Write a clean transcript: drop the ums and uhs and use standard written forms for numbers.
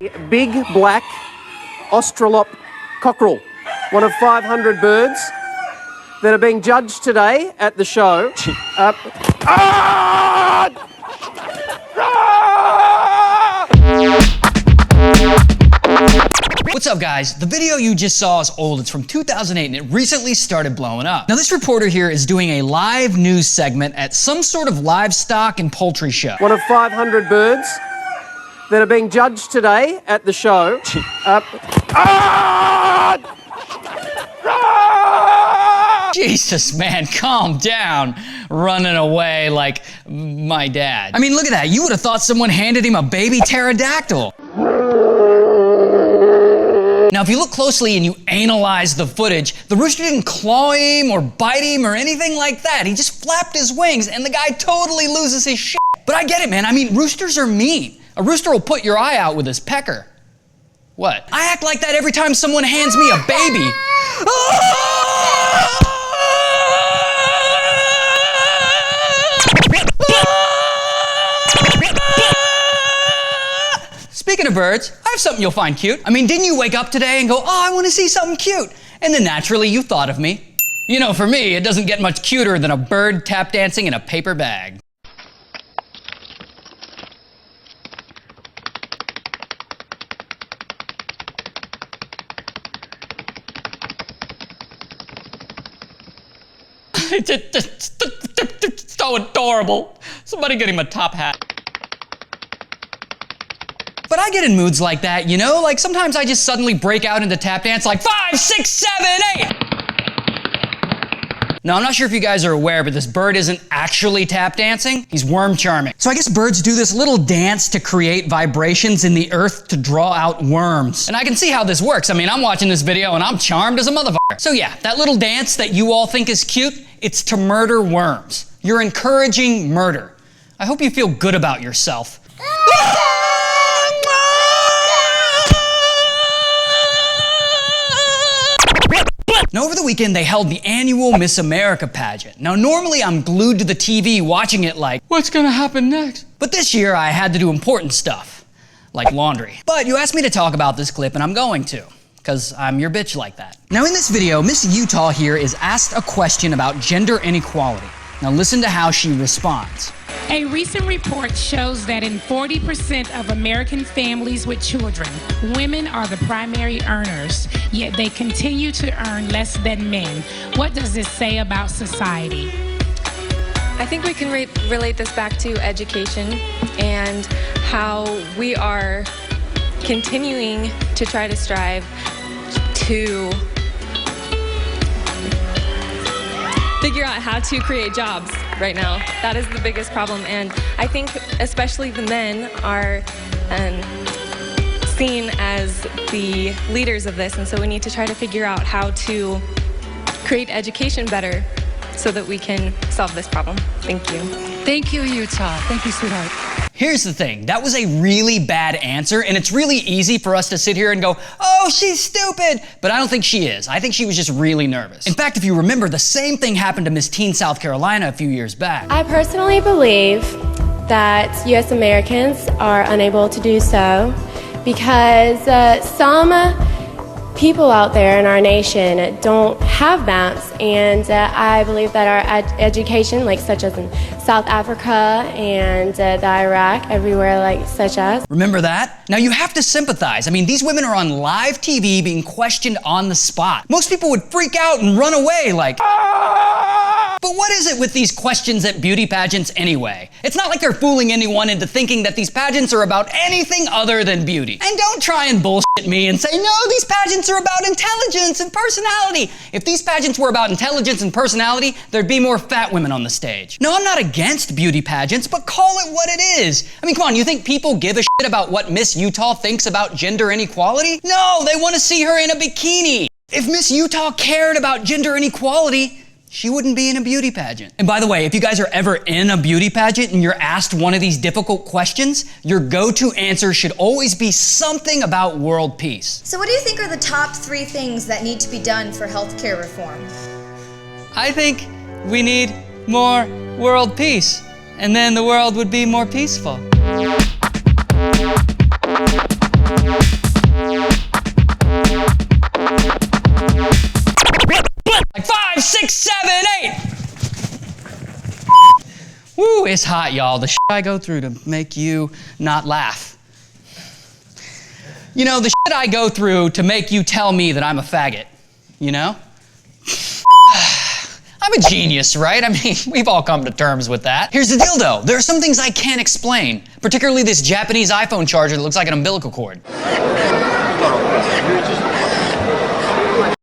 Big black Australop cockerel, one of 500 birds that are being judged today at the show. What's up, guys? The video you just saw is old. It's from 2008 and it recently started blowing up. Now, this reporter here is doing a live news segment at some sort of livestock and poultry show. One of 500 birds that are being judged today at the show. Jesus, man, calm down. Running away like my dad. I mean, look at that. You would have thought someone handed him a baby pterodactyl. Now, if you look closely and you analyze the footage, the rooster didn't claw him or bite him or anything like that. He just flapped his wings and the guy totally loses his shit. But I get it, man. I mean, roosters are mean. A rooster will put your eye out with his pecker. What? I act like that every time someone hands me a baby. Speaking of birds, I have something you'll find cute. I mean, didn't you wake up today and go, oh, I want to see something cute? And then naturally you thought of me. You know, for me, it doesn't get much cuter than a bird tap dancing in a paper bag. It's so adorable. Somebody get him a top hat. But I get in moods like that, you know? Like sometimes I just suddenly break out into tap dance like 5, 6, 7, 8. Now, I'm not sure if you guys are aware, but this bird isn't actually tap dancing. He's worm charming. So I guess birds do this little dance to create vibrations in the earth to draw out worms. And I can see how this works. I mean, I'm watching this video and I'm charmed as a motherfucker. So yeah, that little dance that you all think is cute, it's to murder worms. You're encouraging murder. I hope you feel good about yourself. Now, over the weekend, they held the annual Miss America pageant. Now, normally I'm glued to the TV watching it like, what's gonna happen next? But this year, I had to do important stuff, like laundry. But you asked me to talk about this clip, and I'm going to, because I'm your bitch like that. Now, in this video, Miss Utah here is asked a question about gender inequality. Now, listen to how she responds. A recent report shows that in 40% of American families with children, women are the primary earners, yet they continue to earn less than men. What does this say about society? I think we can relate this back to education and how we are continuing to try to strive to figure out how to create jobs right now. That is the biggest problem, and I think especially the men are seen as the leaders of this, and so we need to try to figure out how to create education better so that we can solve this problem. Thank you. Thank you, Utah. Thank you, sweetheart. Here's the thing, that was a really bad answer, and it's really easy for us to sit here and go, oh, she's stupid, but I don't think she is. I think she was just really nervous. In fact, if you remember, the same thing happened to Miss Teen South Carolina a few years back. I personally believe that U.S. Americans are unable to do so because some people out there in our nation don't have maps, and I believe that our education, like such as in South Africa and the Iraq, everywhere like such as. Remember that? Now you have to sympathize. I mean, these women are on live TV being questioned on the spot. Most people would freak out and run away like, But what is it with these questions at beauty pageants anyway? It's not like they're fooling anyone into thinking that these pageants are about anything other than beauty. And don't try and bullshit me and say, no, these pageants are about intelligence and personality. If these pageants were about intelligence and personality, there'd be more fat women on the stage. No, I'm not against beauty pageants, but call it what it is. I mean, come on, you think people give a shit about what Miss Utah thinks about gender inequality? No, they want to see her in a bikini. If Miss Utah cared about gender inequality, she wouldn't be in a beauty pageant. And by the way, if you guys are ever in a beauty pageant and you're asked one of these difficult questions, your go-to answer should always be something about world peace. So what do you think are the top 3 things that need to be done for healthcare reform? I think we need more world peace, and then the world would be more peaceful. Woo, it's hot, y'all. The shit I go through to make you not laugh. You know, the shit I go through to make you tell me that I'm a faggot, you know? I'm a genius, right? I mean, we've all come to terms with that. Here's the deal, though. There are some things I can't explain, particularly this Japanese iPhone charger that looks like an umbilical cord.